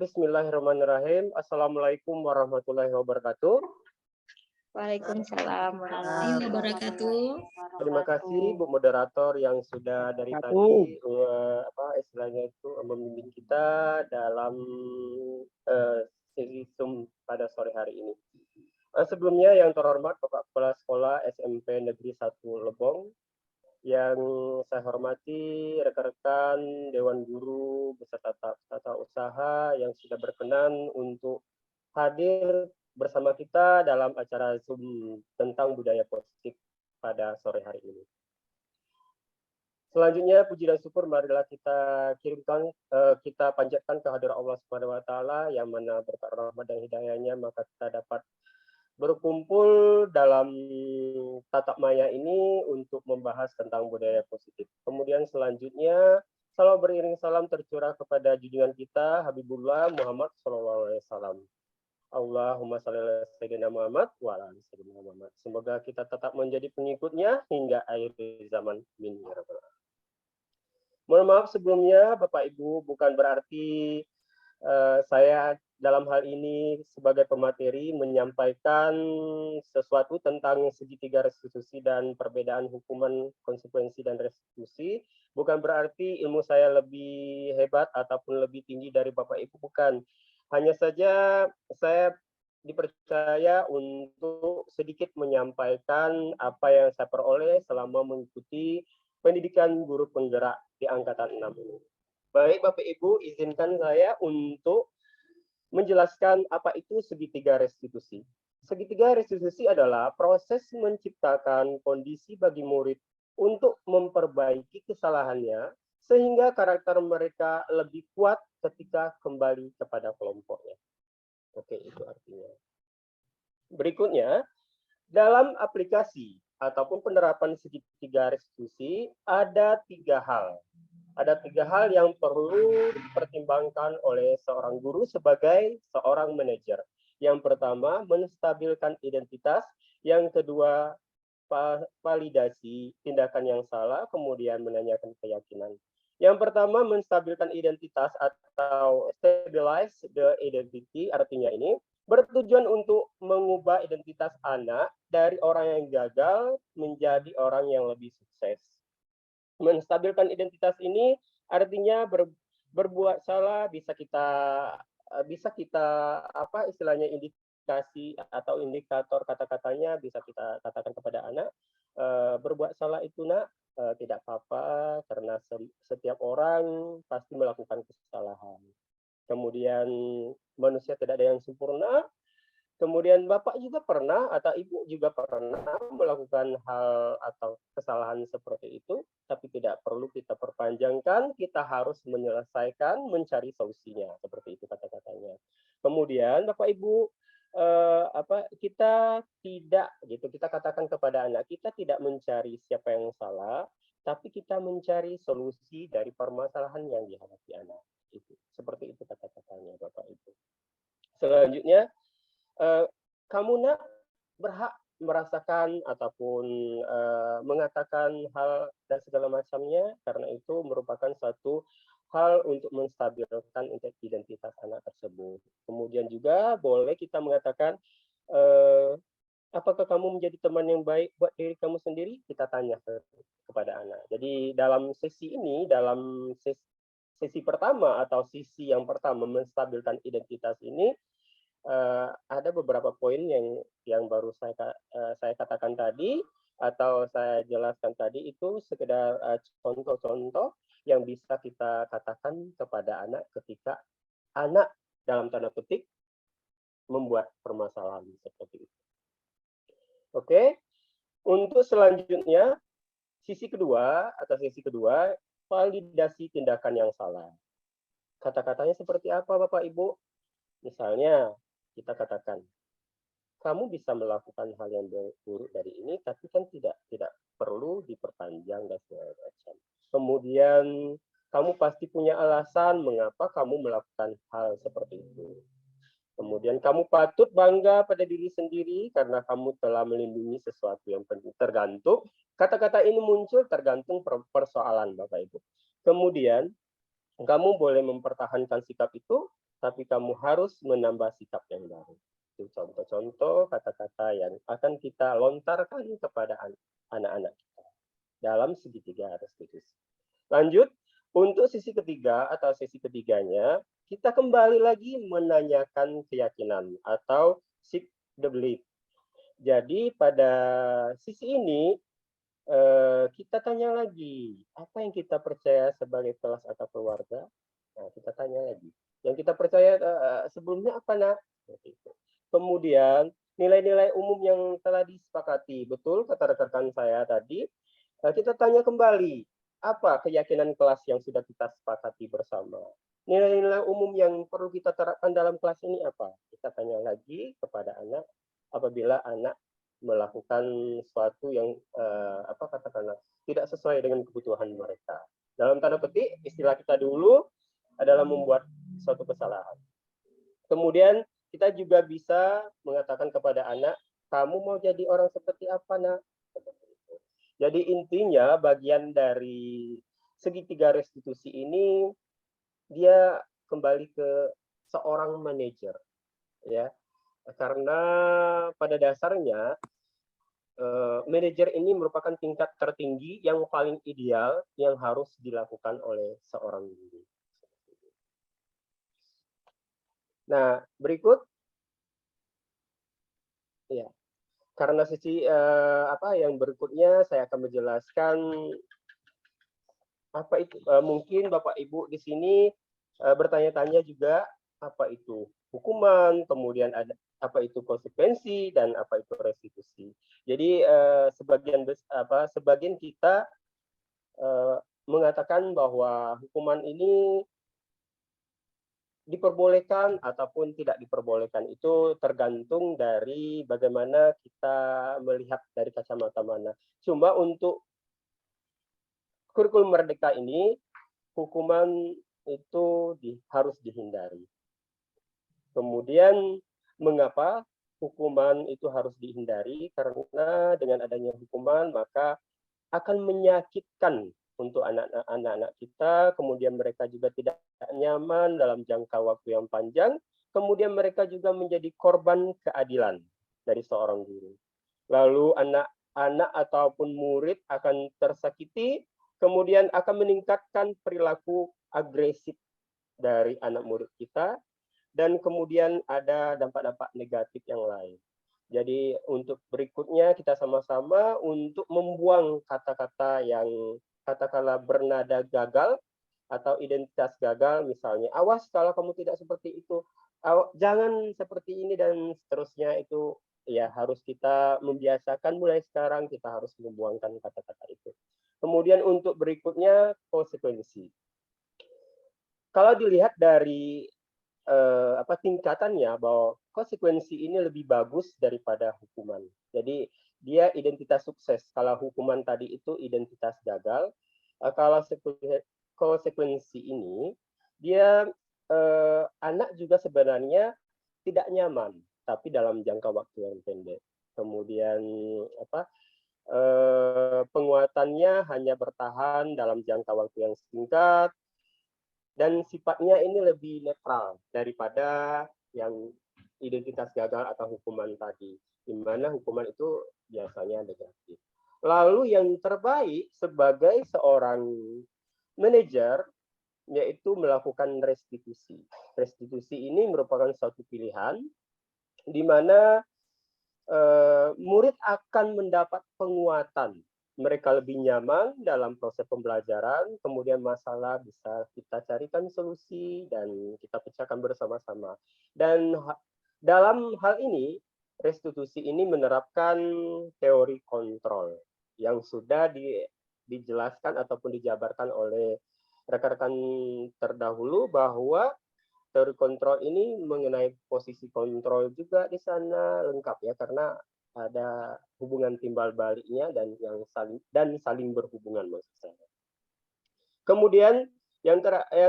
bismillahirrahmanirrahim. Assalamualaikum warahmatullahi wabarakatuh. Waalaikumsalam warahmatullahi wabarakatuh. Terima kasih Bu Moderator yang sudah dari tadi istilahnya itu membimbing kita dalam sesi Zoom pada sore hari ini. Sebelumnya yang terhormat Bapak Kepala Sekolah SMP Negeri 1 Lebong, yang saya hormati rekan-rekan Dewan Guru beserta tata usaha yang sudah berkenan untuk hadir bersama kita dalam acara Zoom tentang budaya positif pada sore hari ini. Selanjutnya puji dan syukur marilah kita kirimkan, kita panjatkan kehadirat Allah Subhanahu wa taala yang mana berkat rahmat dan hidayahnya maka kita dapat berkumpul dalam tatap maya ini untuk membahas tentang budaya positif. Kemudian selanjutnya, salam beriring salam tercurah kepada junjungan kita Habibullah Muhammad SAW. Allahumma shalli ala sayyidina Muhammad wa ala ali sayyidina Muhammad. Semoga kita tetap menjadi pengikutnya hingga akhir zaman. Amin ya rabbal alamin. Mohon maaf sebelumnya Bapak Ibu, bukan berarti saya dalam hal ini sebagai pemateri menyampaikan sesuatu tentang segitiga restitusi dan perbedaan hukuman, konsekuensi, dan restitusi. Bukan berarti ilmu saya lebih hebat ataupun lebih tinggi dari Bapak Ibu, bukan. Hanya saja saya dipercaya untuk sedikit menyampaikan apa yang saya peroleh selama mengikuti pendidikan guru penggerak di Angkatan 6 ini. Baik Bapak Ibu, izinkan saya untuk menjelaskan apa itu segitiga restitusi. Segitiga restitusi adalah proses menciptakan kondisi bagi murid untuk memperbaiki kesalahannya sehingga karakter mereka lebih kuat ketika kembali kepada kelompoknya. Oke, itu artinya. Berikutnya, dalam aplikasi ataupun penerapan segitiga restitusi ada 3 hal. Ada 3 hal yang perlu dipertimbangkan oleh seorang guru sebagai seorang manajer. Yang pertama, menstabilkan identitas. Yang kedua, validasi tindakan yang salah, kemudian menanyakan keyakinan. Yang pertama, menstabilkan identitas atau stabilize the identity, artinya ini bertujuan untuk mengubah identitas anak dari orang yang gagal menjadi orang yang lebih sukses. Menstabilkan identitas ini artinya berbuat salah bisa kita apa istilahnya indikasi atau indikator kata-katanya bisa kita katakan kepada anak, berbuat salah itu nak, tidak apa-apa karena setiap orang pasti melakukan kesalahan. Kemudian manusia tidak ada yang sempurna. Kemudian Bapak juga pernah atau Ibu juga pernah melakukan hal atau kesalahan seperti itu, tapi tidak perlu kita perpanjangkan, kita harus menyelesaikan, mencari solusinya, seperti itu kata-katanya. Kemudian Bapak Ibu, kita tidak gitu, kita katakan kepada anak kita tidak mencari siapa yang salah, tapi kita mencari solusi dari permasalahan yang dihadapi anak. Itu seperti itu kata-katanya Bapak Ibu. Selanjutnya, kamu nak berhak merasakan ataupun mengatakan hal dan segala macamnya, karena itu merupakan suatu hal untuk menstabilkan identitas anak tersebut. Kemudian juga boleh kita mengatakan, apakah kamu menjadi teman yang baik buat diri kamu sendiri? Kita tanya kepada anak. Jadi dalam sesi ini, dalam sesi pertama atau sisi yang pertama menstabilkan identitas ini, ada beberapa poin yang baru saya katakan tadi atau saya jelaskan tadi, itu sekedar contoh-contoh yang bisa kita katakan kepada anak ketika anak dalam tanda petik membuat permasalahan seperti itu. Oke, untuk selanjutnya sisi kedua, validasi tindakan yang salah. Kata-katanya seperti apa Bapak Ibu? Misalnya kita katakan, kamu bisa melakukan hal yang buruk dari ini, tapi kan tidak perlu diperpanjang dan segala macam. Kemudian kamu pasti punya alasan mengapa kamu melakukan hal seperti itu. Kemudian kamu patut bangga pada diri sendiri karena kamu telah melindungi sesuatu yang penting. Tergantung, kata-kata ini muncul tergantung persoalan Bapak Ibu. Kemudian Kamu boleh mempertahankan sikap itu, tapi kamu harus menambah sikap yang baru. Itu contoh-contoh kata-kata yang akan kita lontarkan kepada anak-anak kita dalam segitiga restitusi. Lanjut, untuk sisi ketiga atau sesi ketiganya, kita kembali lagi menanyakan keyakinan atau seek the belief. Jadi pada sisi ini kita tanya lagi, apa yang kita percaya sebagai kelas atau keluarga? Nah, kita tanya lagi. Yang kita percaya sebelumnya apa, Nak? Kemudian, nilai-nilai umum yang telah disepakati. Betul kata rekan saya tadi, kita tanya kembali, apa keyakinan kelas yang sudah kita sepakati bersama? Nilai-nilai umum yang perlu kita terapkan dalam kelas ini apa? Kita tanya lagi kepada anak apabila anak melakukan sesuatu yang katakanlah tidak sesuai dengan kebutuhan mereka. Dalam tanda petik, istilah kita dulu adalah membuat suatu kesalahan. Kemudian kita juga bisa mengatakan kepada anak, kamu mau jadi orang seperti apa, Nak? Jadi intinya bagian dari segitiga restitusi ini dia kembali ke seorang manajer, ya, karena pada dasarnya manajer ini merupakan tingkat tertinggi yang paling ideal yang harus dilakukan oleh seorang guru. Nah, berikut, ya, karena sisi yang berikutnya saya akan menjelaskan apa itu. Mungkin Bapak Ibu di sini bertanya-tanya juga apa itu hukuman, kemudian ada apa itu konsekuensi dan apa itu restitusi. Jadi sebagian kita mengatakan bahwa hukuman ini diperbolehkan ataupun tidak diperbolehkan, itu tergantung dari bagaimana kita melihat dari kacamata mana. Cuma untuk kurikulum Merdeka ini, hukuman itu harus dihindari. Kemudian mengapa hukuman itu harus dihindari? Karena dengan adanya hukuman maka akan menyakitkan untuk anak-anak kita, kemudian mereka juga tidak nyaman dalam jangka waktu yang panjang, kemudian mereka juga menjadi korban keadilan dari seorang guru. Lalu anak-anak ataupun murid akan tersakiti, kemudian akan meningkatkan perilaku agresif dari anak murid kita, dan kemudian ada dampak-dampak negatif yang lain. Jadi untuk berikutnya kita sama-sama untuk membuang kata-kata yang katakanlah bernada gagal atau identitas gagal, misalnya awas kalau kamu tidak seperti itu, jangan seperti ini dan seterusnya. Itu ya harus kita membiasakan mulai sekarang, kita harus membuangkan kata-kata itu. Kemudian untuk berikutnya konsekuensi. Kalau dilihat dari tingkatannya, bahwa konsekuensi ini lebih bagus daripada hukuman. Jadi dia identitas sukses. Kalau hukuman tadi itu identitas gagal, kalau konsekuensi ini dia anak juga sebenarnya tidak nyaman, tapi dalam jangka waktu yang pendek. Kemudian penguatannya hanya bertahan dalam jangka waktu yang singkat, dan sifatnya ini lebih netral daripada yang identitas gagal atau hukuman tadi, di mana hukuman itu biasanya negatif. Lalu yang terbaik sebagai seorang manajer yaitu melakukan restitusi. Restitusi ini merupakan suatu pilihan di mana murid akan mendapat penguatan. Mereka lebih nyaman dalam proses pembelajaran, kemudian masalah bisa kita carikan solusi dan kita pecahkan bersama-sama. Dan dalam hal ini, restitusi ini menerapkan teori kontrol yang sudah dijelaskan ataupun dijabarkan oleh rekan-rekan terdahulu, bahwa teori kontrol ini mengenai posisi kontrol juga di sana lengkap ya, karena ada hubungan timbal baliknya dan saling berhubungan maksud saya. Kemudian yang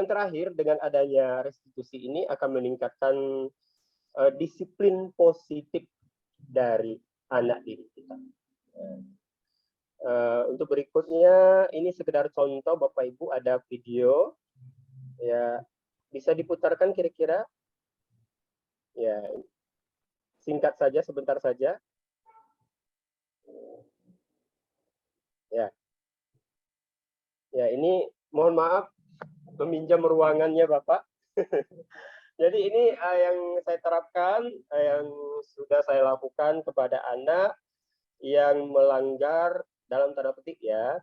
terakhir, dengan adanya restitusi ini akan meningkatkan disiplin positif dari anak didik kita. Untuk berikutnya, ini sekedar contoh Bapak Ibu, ada video Ya, bisa diputarkan kira-kira? Ya, singkat saja, sebentar saja. Ya, ya ini mohon maaf meminjam ruangannya Bapak. Jadi ini yang saya terapkan, yang sudah saya lakukan kepada anak yang melanggar dalam tanda petik ya,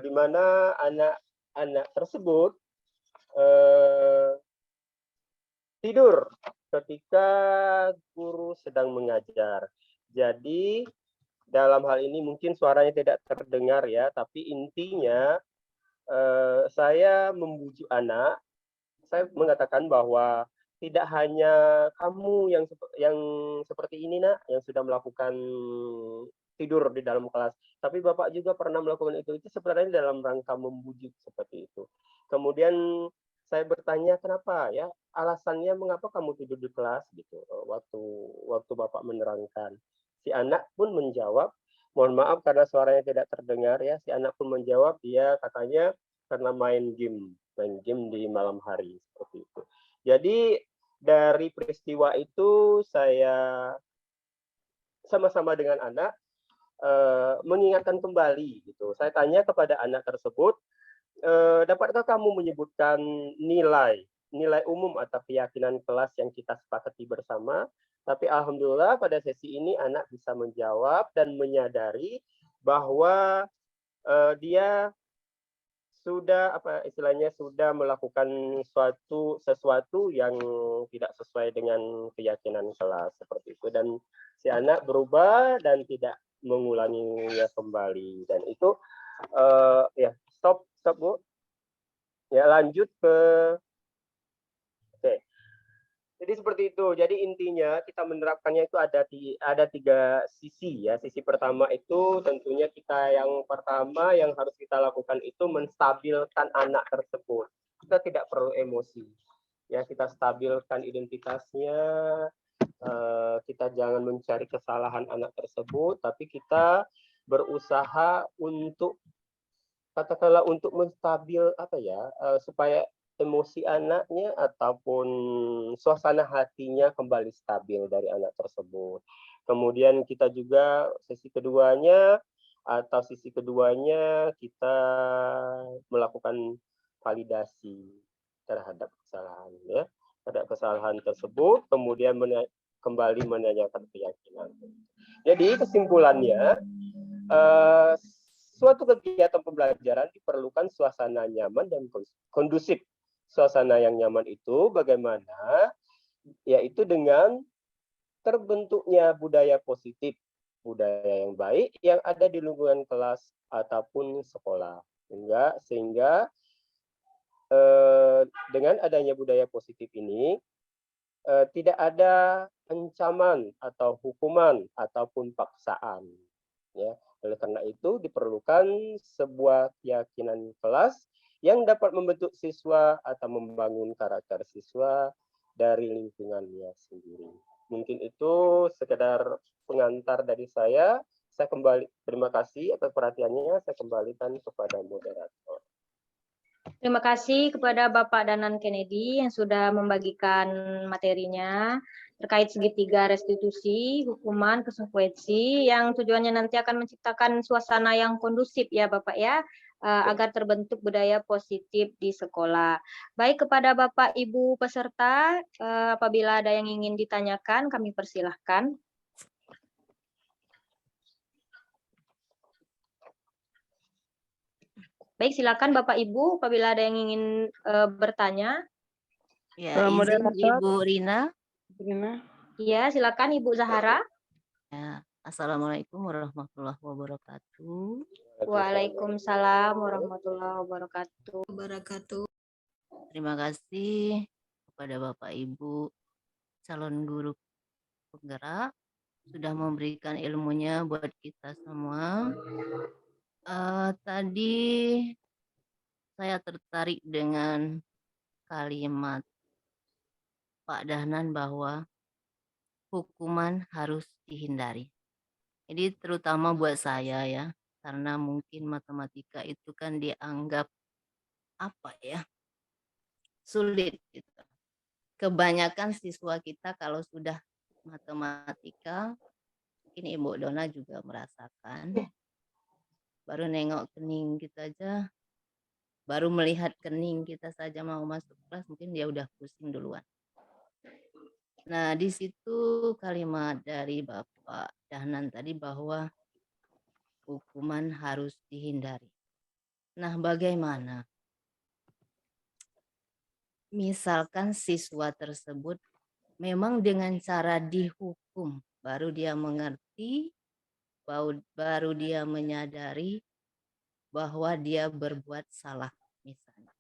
di mana anak-anak tersebut tidur ketika guru sedang mengajar. Jadi dalam hal ini mungkin suaranya tidak terdengar ya, tapi intinya saya membujuk anak, saya mengatakan bahwa tidak hanya kamu yang seperti ini nak, yang sudah melakukan tidur di dalam kelas, tapi bapak juga pernah melakukan itu. Itu sebenarnya dalam rangka membujuk seperti itu. Kemudian saya bertanya kenapa ya, alasannya mengapa kamu tidur di kelas gitu. Waktu bapak menerangkan, si anak pun menjawab, mohon maaf karena suaranya tidak terdengar ya, si anak pun menjawab dia katanya karena main game di malam hari seperti itu. Jadi dari peristiwa itu saya sama-sama dengan anak mengingatkan kembali gitu. Saya tanya kepada anak tersebut, dapatkah kamu menyebutkan nilai umum atau keyakinan kelas yang kita sepakati bersama? Tapi alhamdulillah pada sesi ini anak bisa menjawab dan menyadari bahwa dia sudah apa istilahnya sudah melakukan sesuatu yang tidak sesuai dengan keyakinan kelas seperti itu, dan si anak berubah dan tidak mengulanginya kembali, dan itu ya stop stop Bu, ya lanjut ke oke. Jadi seperti itu. Jadi intinya kita menerapkannya itu ada tiga sisi ya. Sisi pertama itu tentunya kita yang pertama yang harus kita lakukan itu menstabilkan anak tersebut. Kita tidak perlu emosi. Ya, kita stabilkan identitasnya. Kita jangan mencari kesalahan anak tersebut, tapi kita berusaha untuk katakanlah untuk menstabil apa ya, supaya emosi anaknya ataupun suasana hatinya kembali stabil dari anak tersebut. Kemudian kita juga sisi keduanya kita melakukan validasi terhadap kesalahan ya, terhadap kesalahan tersebut, kemudian kembali menanyakan keyakinan. Jadi kesimpulannya, eh, suatu kegiatan pembelajaran diperlukan suasana nyaman dan kondusif. Suasana yang nyaman itu bagaimana? Yaitu dengan terbentuknya budaya positif, budaya yang baik yang ada di lingkungan kelas ataupun sekolah. Sehingga dengan adanya budaya positif ini tidak ada ancaman atau hukuman ataupun paksaan. Ya, oleh karena itu diperlukan sebuah keyakinan kelas yang dapat membentuk siswa atau membangun karakter siswa dari lingkungannya sendiri. Mungkin itu sekedar pengantar dari saya. Saya kembali terima kasih atas perhatiannya. Saya kembalikan kepada moderator. Terima kasih kepada Bapak Danan Kennedy yang sudah membagikan materinya terkait segitiga restitusi, hukuman, konsekuensi yang tujuannya nanti akan menciptakan suasana yang kondusif ya Bapak ya, agar terbentuk budaya positif di sekolah. Baik, kepada Bapak Ibu peserta, apabila ada yang ingin ditanyakan kami persilahkan. Baik, silakan Bapak Ibu apabila ada yang ingin bertanya. Ya, izin Ibu Rina. Iya, silakan Ibu Zahara. Ya, Assalamualaikum warahmatullahi wabarakatuh. Waalaikumsalam warahmatullahi wabarakatuh. Terima kasih kepada Bapak Ibu calon guru penggerak sudah memberikan ilmunya buat kita semua. Tadi saya tertarik dengan kalimat Pak Dahnan bahwa hukuman harus dihindari. Jadi terutama buat saya ya, karena mungkin matematika itu kan dianggap apa ya, sulit gitu. Kebanyakan siswa kita kalau sudah matematika, mungkin Ibu Dona juga merasakan, baru nengok kening kita aja, baru melihat kening kita saja mau masuk kelas, mungkin dia udah pusing duluan. Nah, di situ kalimat dari Bapak Dahnan tadi bahwa hukuman harus dihindari. Nah, bagaimana? Misalkan siswa tersebut memang dengan cara dihukum, baru dia mengerti, baru dia menyadari bahwa dia berbuat salah misalnya.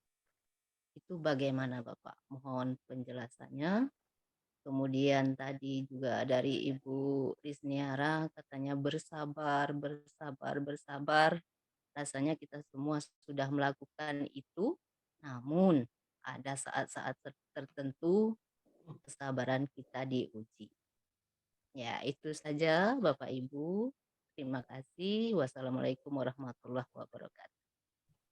Itu bagaimana Bapak? Mohon penjelasannya. Kemudian tadi juga dari Ibu Risniara katanya bersabar, bersabar, bersabar. Rasanya kita semua sudah melakukan itu, namun ada saat-saat tertentu kesabaran kita diuji. Ya, itu saja Bapak Ibu. Terima kasih. Wassalamualaikum warahmatullahi wabarakatuh.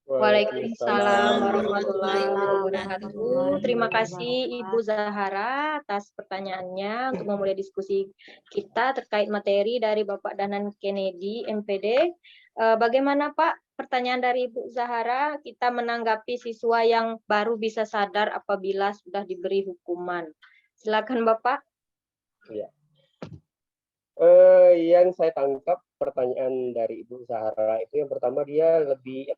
Waalaikumsalam warahmatullahi wabarakatuh. Terima kasih Ibu Zahara atas pertanyaannya untuk memulai diskusi kita terkait materi dari Bapak Dahnan Kennedy, MPD. Bagaimana Pak pertanyaan dari Ibu Zahara, kita menanggapi siswa yang baru bisa sadar apabila sudah diberi hukuman? Silakan Bapak. Ya. Yang saya tangkap pertanyaan dari Ibu Zahara itu yang pertama dia lebih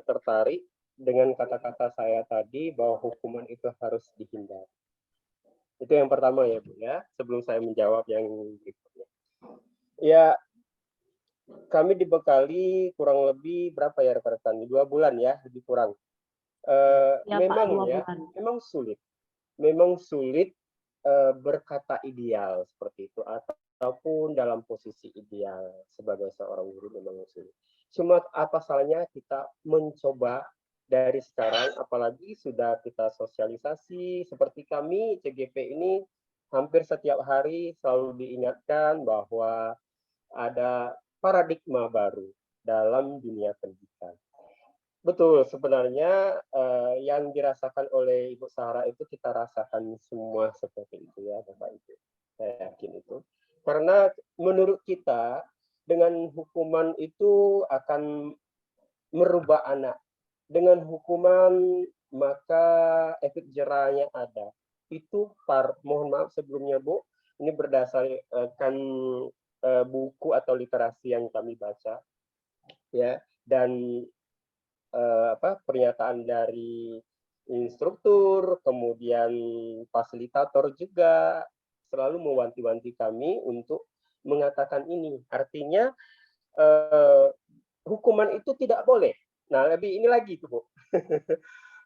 tertarik dengan kata-kata saya tadi bahwa hukuman itu harus dihindari. Itu yang pertama ya Bu ya, sebelum saya menjawab yang berikutnya. Ya, kami dibekali kurang lebih berapa ya rekan-rekan? 2 bulan ya, lebih kurang. Memang sulit berkata ideal seperti itu ataupun dalam posisi ideal sebagai seorang guru memang sulit. Cuma apa salahnya kita mencoba dari sekarang, apalagi sudah kita sosialisasi seperti kami CGP ini hampir setiap hari selalu diingatkan bahwa ada paradigma baru dalam dunia pendidikan. Betul, sebenarnya yang dirasakan oleh Ibu Sarah itu kita rasakan semua seperti itu ya Bapak Ibu. Saya yakin itu. Karena menurut kita dengan hukuman itu akan merubah anak. Dengan hukuman maka efek jerahnya ada. Itu mohon maaf sebelumnya Bu, ini berdasarkan buku atau literasi yang kami baca ya, dan pernyataan dari instruktur, kemudian fasilitator juga selalu mewanti-wanti kami untuk mengatakan ini. Artinya hukuman itu tidak boleh. Nah, lebih ini lagi tuh, Bu.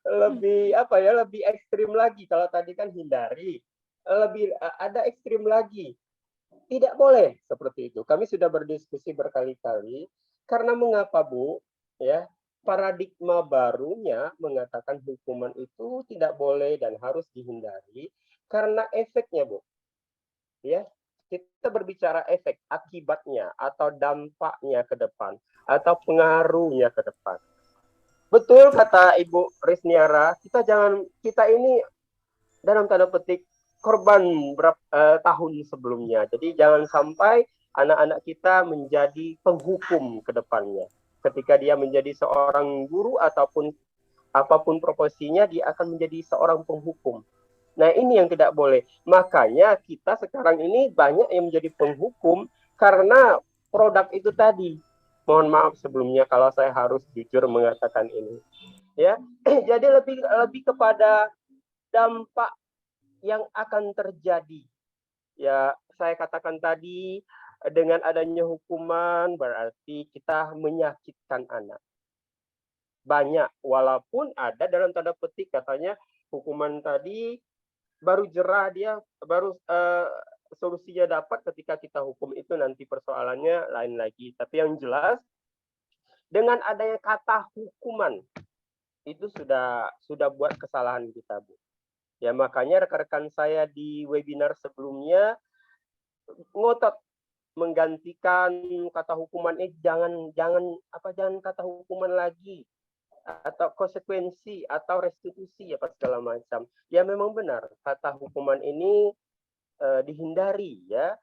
lebih ekstrim lagi. Kalau tadi kan hindari, lebih ada ekstrim lagi. Tidak boleh seperti itu. Kami sudah berdiskusi berkali-kali karena mengapa, Bu? Ya, paradigma barunya mengatakan hukuman itu tidak boleh dan harus dihindari karena efeknya, Bu. Ya, kita berbicara efek, akibatnya atau dampaknya ke depan atau pengaruhnya ke depan. Betul kata Ibu Risniara, kita ini dalam tanda petik korban tahun sebelumnya. Jadi jangan sampai anak-anak kita menjadi penghukum ke depannya. Ketika dia menjadi seorang guru ataupun apapun profesinya, dia akan menjadi seorang penghukum. Nah, ini yang tidak boleh. Makanya kita sekarang ini banyak yang menjadi penghukum karena produk itu tadi. Mohon maaf sebelumnya kalau saya harus jujur mengatakan ini. Ya, jadi lebih kepada dampak yang akan terjadi. Ya, saya katakan tadi dengan adanya hukuman berarti kita menyakitkan anak. Banyak, walaupun ada dalam tanda petik katanya hukuman tadi baru jerah dia, baru solusinya dapat ketika kita hukum itu nanti persoalannya lain lagi. Tapi yang jelas dengan adanya kata hukuman itu sudah buat kesalahan kita, Bu. Ya makanya rekan-rekan saya di webinar sebelumnya ngotot menggantikan kata hukuman jangan kata hukuman lagi. atau konsekuensi atau restitusi apa segala macam. Ya memang benar kata hukuman ini dihindari ya.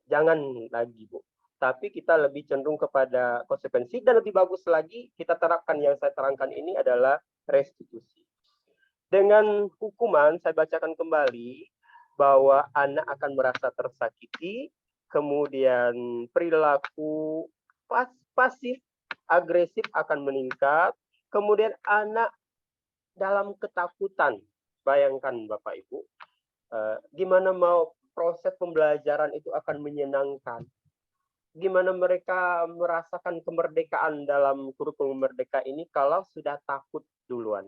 Jangan lagi Bu. Tapi kita lebih cenderung kepada konsekuensi dan lebih bagus lagi kita terapkan yang saya terangkan ini adalah restitusi. Dengan hukuman saya bacakan kembali bahwa anak akan merasa tersakiti, kemudian perilaku pasif agresif akan meningkat, kemudian anak dalam ketakutan. Bayangkan Bapak Ibu, gimana mau proses pembelajaran itu akan menyenangkan. Gimana mereka merasakan kemerdekaan dalam kurikulum merdeka ini kalau sudah takut duluan.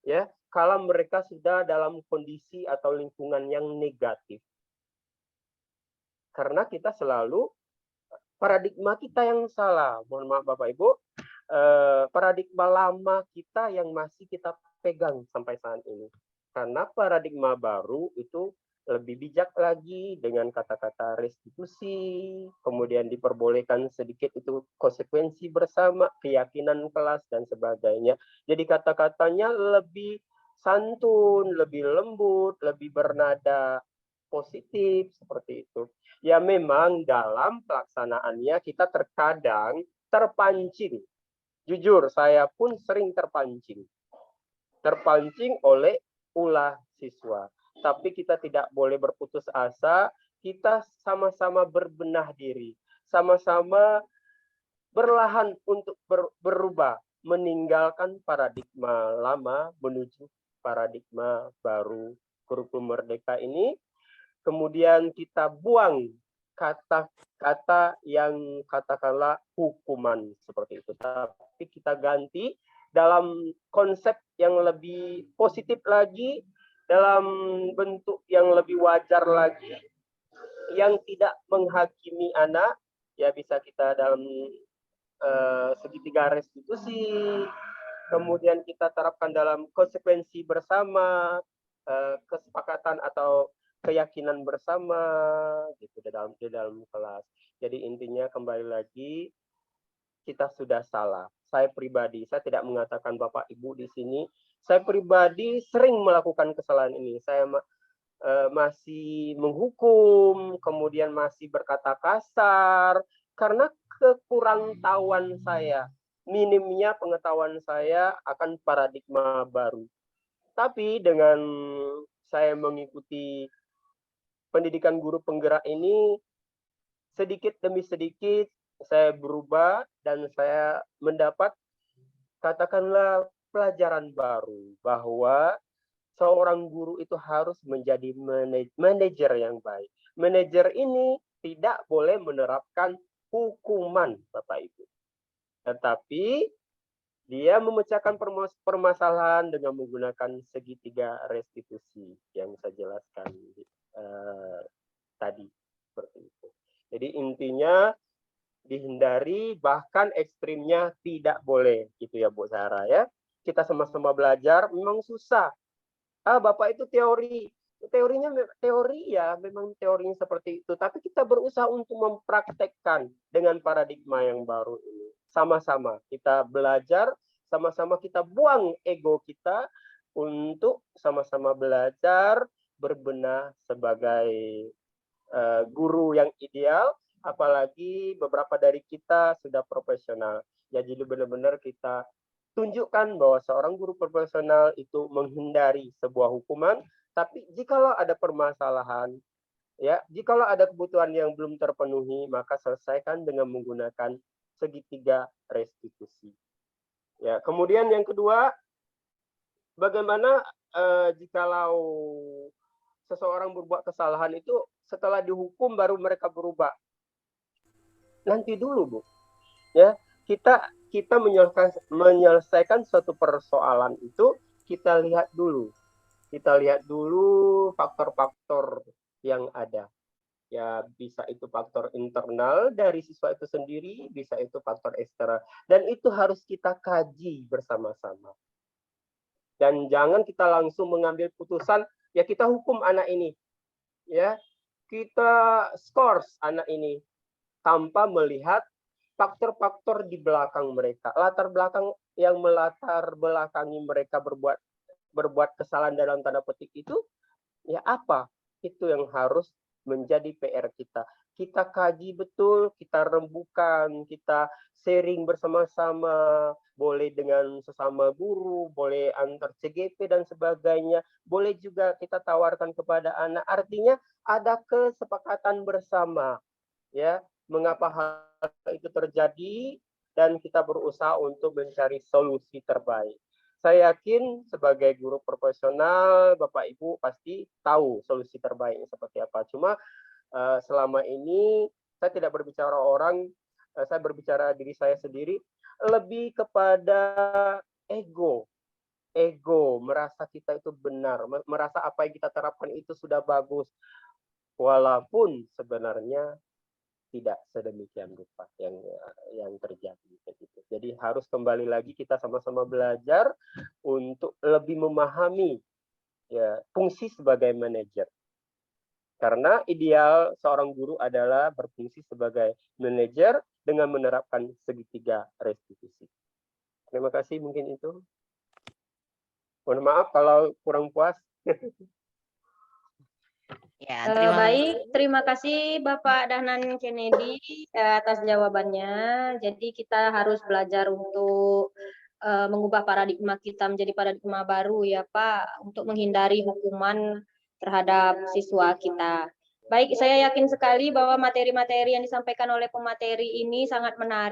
Ya, kalau mereka sudah dalam kondisi atau lingkungan yang negatif. Karena kita selalu paradigma kita yang salah. Mohon maaf Bapak Ibu, paradigma lama kita yang masih kita pegang sampai saat ini. Karena paradigma baru itu lebih bijak lagi dengan kata-kata restitusi, kemudian diperbolehkan sedikit itu konsekuensi bersama, keyakinan kelas, dan sebagainya. Jadi kata-katanya lebih santun, lebih lembut, lebih bernada positif, seperti itu. Ya memang dalam pelaksanaannya kita terkadang terpancing. Jujur, saya pun sering terpancing oleh ulah siswa. Tapi kita tidak boleh berputus asa, kita sama-sama berbenah diri, sama-sama berlahan untuk berubah, meninggalkan paradigma lama menuju paradigma baru kurikulum merdeka ini. Kemudian kita buang kata-kata yang katakanlah hukuman seperti itu, tapi kita ganti dalam konsep yang lebih positif lagi, dalam bentuk yang lebih wajar lagi, yang tidak menghakimi anak, ya bisa kita dalam segitiga restitusi, kemudian kita terapkan dalam konsekuensi bersama, kesepakatan atau keyakinan bersama gitu di dalam kelas. Jadi intinya kembali lagi kita sudah salah. Saya pribadi, saya tidak mengatakan Bapak Ibu di sini. Saya pribadi sering melakukan kesalahan ini. Saya masih menghukum, kemudian masih berkata kasar karena kekurangtahuan saya, minimnya pengetahuan saya akan paradigma baru. Tapi dengan saya mengikuti pendidikan guru penggerak ini, sedikit demi sedikit saya berubah dan saya mendapat katakanlah pelajaran baru bahwa seorang guru itu harus menjadi manajer yang baik. Manajer ini tidak boleh menerapkan hukuman, Bapak Ibu. Tetapi dia memecahkan permasalahan dengan menggunakan segitiga restitusi yang saya jelaskan tadi seperti itu. Jadi intinya dihindari, bahkan ekstrimnya tidak boleh, gitu ya Bu Sarah ya. Kita sama-sama belajar, memang susah. Bapak itu teorinya teori ya, memang teorinya seperti itu. Tapi kita berusaha untuk mempraktekkan dengan paradigma yang baru ini. Sama-sama kita belajar, sama-sama kita buang ego kita untuk sama-sama belajar berbenah sebagai guru yang ideal. Apalagi beberapa dari kita sudah profesional. Ya, jadi benar-benar kita tunjukkan bahwa seorang guru profesional itu menghindari sebuah hukuman, tapi jikalau ada permasalahan, ya, jikalau ada kebutuhan yang belum terpenuhi, maka selesaikan dengan menggunakan segitiga restitusi. Ya, kemudian yang kedua, bagaimana jikalau seseorang berbuat kesalahan itu setelah dihukum baru mereka berubah? Nanti dulu, Bu. Ya, kita menyelesaikan suatu persoalan itu kita lihat dulu. Kita lihat dulu faktor-faktor yang ada. Ya, bisa itu faktor internal dari siswa itu sendiri, bisa itu faktor eksternal. Dan itu harus kita kaji bersama-sama. Dan jangan kita langsung mengambil putusan, ya kita hukum anak ini. Ya, kita skors anak ini tanpa melihat faktor-faktor di belakang mereka, latar belakang yang melatar belakangi mereka berbuat kesalahan dalam tanda petik itu, ya apa? Itu yang harus menjadi PR kita. Kita kaji betul, kita rembukan, kita sharing bersama-sama, boleh dengan sesama guru, boleh antar CGP dan sebagainya, boleh juga kita tawarkan kepada anak. Artinya ada kesepakatan bersama, ya, mengapa hal itu terjadi, dan kita berusaha untuk mencari solusi terbaik. Saya yakin sebagai guru profesional, Bapak Ibu pasti tahu solusi terbaiknya seperti apa. Cuma selama ini saya tidak berbicara orang, saya berbicara diri saya sendiri, lebih kepada ego. Ego, merasa kita itu benar, merasa apa yang kita terapkan itu sudah bagus. Walaupun sebenarnya tidak sedemikian rupa yang terjadi. Jadi harus kembali lagi kita sama-sama belajar untuk lebih memahami, ya, fungsi sebagai manajer. Karena ideal seorang guru adalah berfungsi sebagai manajer dengan menerapkan segitiga restitusi. Terima kasih, mungkin itu. Mohon maaf kalau kurang puas. Ya, Baik, terima kasih Bapak Dahlan Kennedy atas jawabannya. Jadi kita harus belajar untuk mengubah paradigma kita menjadi paradigma baru ya Pak, untuk menghindari hukuman terhadap siswa kita. Baik, saya yakin sekali bahwa materi-materi yang disampaikan oleh pemateri ini sangat menarik.